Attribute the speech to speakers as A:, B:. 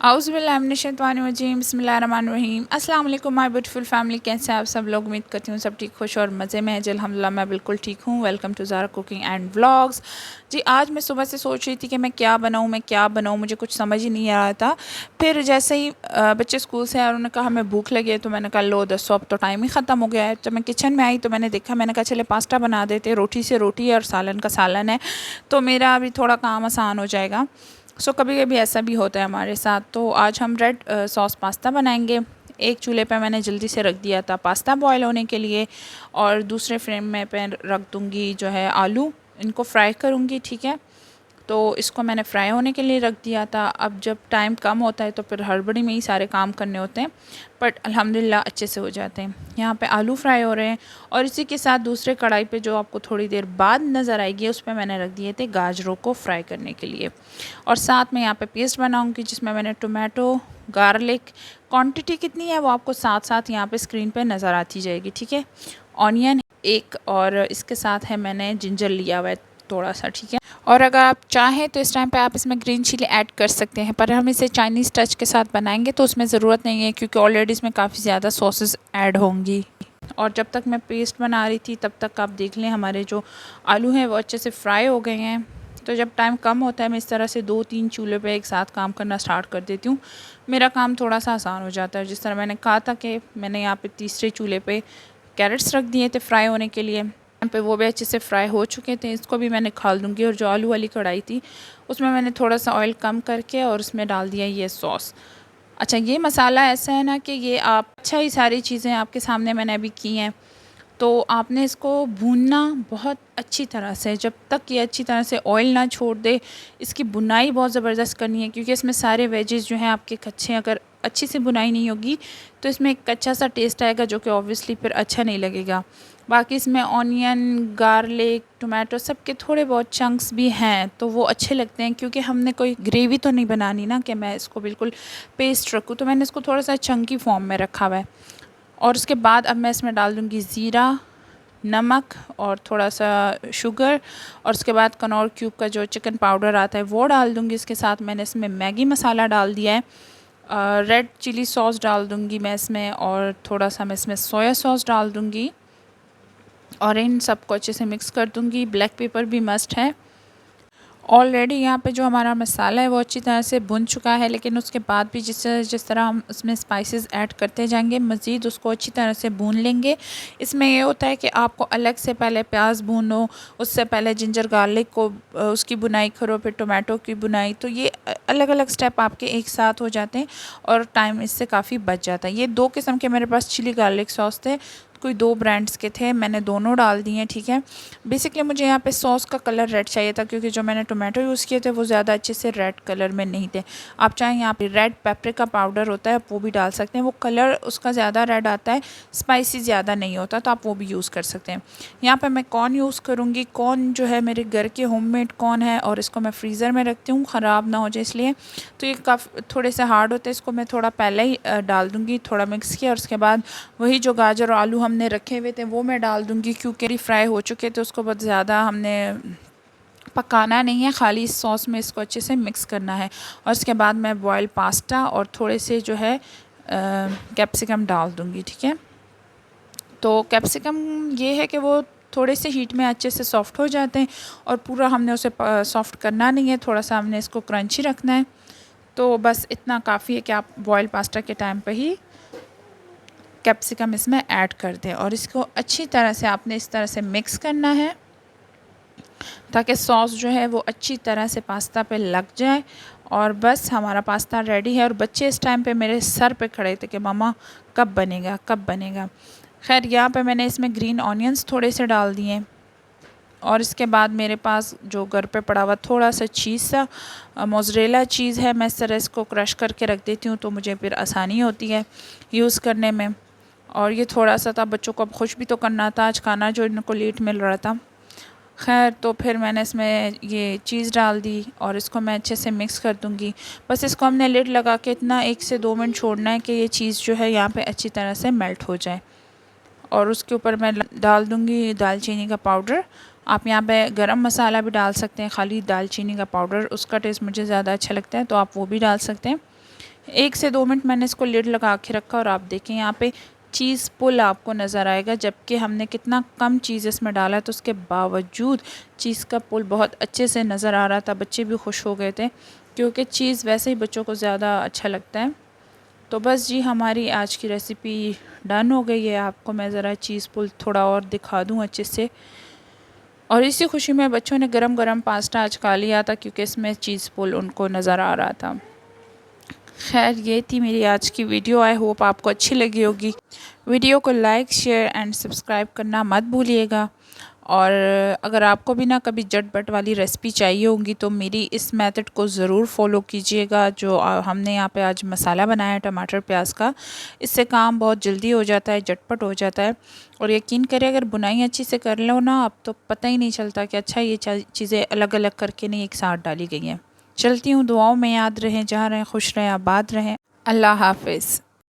A: आउज़ुबिल्लाहिमिनश्शैतानिर्रजीम बिस्मिल्लाहिर्रहमानिर्रहीम। अस्सलाम वालेकुम माय ब्यूटीफुल फैमिली, कैसे हैं आप सब लोग। उम्मीद करती हूँ सब ठीक खुश और मज़े में है जी। अल्हम्दुलिल्लाह मैं बिल्कुल ठीक हूँ। Welcome to Zara cooking and vlogs. जी आज मैं सुबह से सोच रही थी कि मैं क्या बनाऊँ, मुझे कुछ समझ ही नहीं आ रहा था। फिर जैसे ही बच्चे स्कूल से आए और उन्होंने कहा हमें भूख लगी है, तो मैंने कहा लो दसो अब तो टाइम ही ख़त्म हो गया है। जब मैं किचन में आई तो मैंने देखा, मैंने कहा चले पास्ता बना देते, रोटी से रोटी और सालन का सालन है, तो मेरा अभी थोड़ा काम आसान हो जाएगा। कभी कभी ऐसा भी होता है हमारे साथ। तो आज हम रेड सॉस पास्ता बनाएंगे। एक चूल्हे पे मैंने जल्दी से रख दिया था पास्ता बॉयल होने के लिए, और दूसरे फ्रेम में पे रख दूँगी जो है आलू, इनको फ्राई करूँगी। ठीक है, तो इसको मैंने फ्राई होने के लिए रख दिया था। अब जब टाइम कम होता है तो फिर हड़बड़ी में ही सारे काम करने होते हैं, बट अल्हम्दुलिल्लाह अच्छे से हो जाते हैं। यहाँ पे आलू फ्राई हो रहे हैं, और इसी के साथ दूसरे कढ़ाई पे जो आपको थोड़ी देर बाद नज़र आएगी, उस पर मैंने रख दिए थे गाजरों को फ्राई करने के लिए। और साथ में यहाँ पे पेस्ट बनाऊँगी, जिसमें मैंने टोमेटो, गार्लिक, क्वांटिटी कितनी है वो आपको साथ साथ यहाँ पे स्क्रीन पे नज़र आती जाएगी। ठीक है, ऑनियन एक, और इसके साथ है मैंने जिंजर लिया हुआ है थोड़ा सा। ठीक है, और अगर आप चाहें तो इस टाइम पे आप इसमें ग्रीन चिली ऐड कर सकते हैं, पर हम इसे चाइनीज़ टच के साथ बनाएंगे तो उसमें ज़रूरत नहीं है, क्योंकि ऑलरेडी इसमें काफ़ी ज़्यादा सॉसेस ऐड होंगी। और जब तक मैं पेस्ट बना रही थी तब तक आप देख लें हमारे जो आलू हैं वो अच्छे से फ्राई हो गए हैं। तो जब टाइम कम होता है मैं इस तरह से 2-3 चूल्हे पे एक साथ काम करना स्टार्ट कर देती हूँ, मेरा काम थोड़ा सा आसान हो जाता है। जिस तरह मैंने कहा था कि मैंने यहाँ पे तीसरे चूल्हे पे कैरेट्स रख दिए थे फ्राई होने के लिए, पे वो भी अच्छे से फ्राई हो चुके थे, इसको भी मैंने खाल दूँगी। और जो आलू वाली कढ़ाई थी उसमें मैंने थोड़ा सा ऑयल कम करके और उसमें डाल दिया ये सॉस। अच्छा, ये मसाला ऐसा है ना कि ये आप अच्छा ही सारी चीज़ें आपके सामने मैंने अभी की हैं, तो आपने इसको भूनना बहुत अच्छी तरह से, जब तक ये अच्छी तरह से ऑयल ना छोड़ दे। इसकी बुनाई बहुत ज़बरदस्त करनी है, क्योंकि इसमें सारे वेजेस जो हैं आपके कच्चे, अगर अच्छी से बुनाई नहीं होगी तो इसमें एक कच्चा सा टेस्ट आएगा, जो कि ऑब्वियसली फिर अच्छा नहीं लगेगा। बाकी इसमें ऑनियन, गार्लिक, टोमेटो सब के थोड़े बहुत चंक्स भी हैं, तो वो अच्छे लगते हैं, क्योंकि हमने कोई ग्रेवी तो नहीं बनानी ना कि मैं इसको बिल्कुल पेस्ट रखूँ, तो मैंने इसको थोड़ा सा चंकी फॉर्म में रखा हुआ है। और उसके बाद अब मैं इसमें डाल दूँगी ज़ीरा, नमक और थोड़ा सा शुगर, और उसके बाद कनौर क्यूब का जो चिकन पाउडर आता है वो डाल दूँगी। इसके साथ मैंने इसमें मैगी मसाला डाल दिया है, रेड चिली सॉस डाल दूँगी मैं इसमें, और थोड़ा सा मैं इसमें सोया सॉस डाल दूँगी, और इन सबको अच्छे से मिक्स कर दूँगी। ब्लैक पेपर भी मस्ट है। ऑलरेडी यहाँ पे जो हमारा मसाला है वो अच्छी तरह से भुन चुका है, लेकिन उसके बाद भी जिस तरह हम उसमें स्पाइसेस ऐड करते जाएंगे, मज़ीद उसको अच्छी तरह से भून लेंगे। इसमें ये होता है कि आपको अलग से पहले प्याज भूनो, उससे पहले जिंजर गार्लिक को उसकी बुनाई करो, फिर टोमेटो की बुनाई, तो ये अलग अलग स्टेप आपके एक साथ हो जाते हैं और टाइम इससे काफ़ी बच जाता है। ये 2 किस्म के मेरे पास चिली गार्लिक सॉस थे, कोई 2 ब्रांड्स के थे, मैंने दोनों डाल दिए। ठीक है, बेसिकली मुझे यहाँ पे सॉस का कलर रेड चाहिए था, क्योंकि जो मैंने टोमेटो यूज़ किए थे वो ज़्यादा अच्छे से रेड कलर में नहीं थे। आप चाहें यहाँ पे रेड पेपरिका पाउडर होता है, आप वो भी डाल सकते हैं, वो कलर उसका ज़्यादा रेड आता है, स्पाइसी ज़्यादा नहीं होता, तो आप वो भी यूज़ कर सकते हैं। यहाँ पर मैं कॉर्न यूज़ करूँगी। कॉर्न जो है मेरे घर के होममेड कॉर्न है, और इसको मैं फ्रीज़र में रखती हूँ ख़राब ना हो जाए इसलिए। तो ये काफ़ी थोड़े से हार्ड होते हैं, इसको मैं थोड़ा पहले ही डाल दूँगी, थोड़ा मिक्स किया, और उसके बाद वही जो गाजर और आलू हमने रखे हुए थे वो मैं डाल दूँगी, क्योंकि फ्राई हो चुके थे, उसको बहुत ज़्यादा हमने पकाना नहीं है, खाली इस सॉस में इसको अच्छे से मिक्स करना है। और उसके बाद मैं बॉयल पास्ता और थोड़े से जो है कैप्सिकम डाल दूँगी। ठीक है, तो कैप्सिकम ये है कि वो थोड़े से हीट में अच्छे से सॉफ़्ट हो जाते हैं, और पूरा हमने उसे सॉफ़्ट करना नहीं है, थोड़ा सा हमने इसको क्रंची रखना है। तो बस इतना काफ़ी है कि आप बॉयल पास्ता के टाइम पर ही कैप्सिकम इसमें ऐड कर दें, और इसको अच्छी तरह से आपने इस तरह से मिक्स करना है, ताकि सॉस जो है वो अच्छी तरह से पास्ता पे लग जाए। और बस हमारा पास्ता रेडी है। और बच्चे इस टाइम पे मेरे सर पे खड़े थे कि मम्मा कब बनेगा, कब बनेगा। खैर यहाँ पे मैंने इसमें ग्रीन ऑनियंस थोड़े से डाल दिए, और इसके बाद मेरे पास जो घर पे पड़ा हुआ थोड़ा सा चीज़ सा मोज़रेला चीज़ है, मैं इस तरह इसको क्रश करके रख देती हूँ, तो मुझे फिर आसानी होती है यूज़ करने में। और ये थोड़ा सा था, बच्चों को अब खुश भी तो करना था, आज खाना जो इनको लेट मिल रहा था। खैर तो फिर मैंने इसमें ये चीज़ डाल दी, और इसको मैं अच्छे से मिक्स कर दूँगी। बस इसको हमने लिड लगा के इतना 1 से 2 मिनट छोड़ना है कि ये चीज़ जो है यहाँ पे अच्छी तरह से मेल्ट हो जाए। और उसके ऊपर मैं डाल दूँगी दालचीनी का पाउडर। आप यहाँ पे गरम मसाला भी डाल सकते हैं, खाली दालचीनी का पाउडर, उसका टेस्ट मुझे ज़्यादा अच्छा लगता है, तो आप वो भी डाल सकते हैं। 1 से 2 मिनट मैंने इसको लिड लगा के रखा और आप देखें यहाँ पे चीज़ पुल आपको नज़र आएगा, जबकि हमने कितना कम चीज़ इसमें डाला है तो उसके बावजूद चीज़ का पुल बहुत अच्छे से नज़र आ रहा था। बच्चे भी खुश हो गए थे क्योंकि चीज़ वैसे ही बच्चों को ज़्यादा अच्छा लगता है। तो बस जी हमारी आज की रेसिपी डन हो गई है। आपको मैं ज़रा चीज़ पुल थोड़ा और दिखा दूँ अच्छे से। और इसी खुशी में बच्चों ने गरम गरम पास्ता आज खा लिया था क्योंकि इसमें चीज़ पुल उनको नज़र आ रहा था। खैर ये थी मेरी आज की वीडियो। आई होप आपको अच्छी लगी होगी। वीडियो को लाइक शेयर एंड सब्सक्राइब करना मत भूलिएगा। और अगर आपको भी ना कभी झटपट वाली रेसिपी चाहिए होगी तो मेरी इस मेथड को ज़रूर फॉलो कीजिएगा। जो हमने यहाँ पे आज मसाला बनाया है टमाटर प्याज का, इससे काम बहुत जल्दी हो जाता है, झटपट हो जाता है। और यकीन करें अगर बुनाई अच्छी से कर लो ना आप तो पता ही नहीं चलता कि अच्छा ये चीज़ें अलग अलग करके नहीं एक साथ डाली गई हैं। चलती हूँ, दुआओं में याद रहें, जहाँ रहें खुश रहें, आबाद रहें। अल्लाह हाफ़िज़।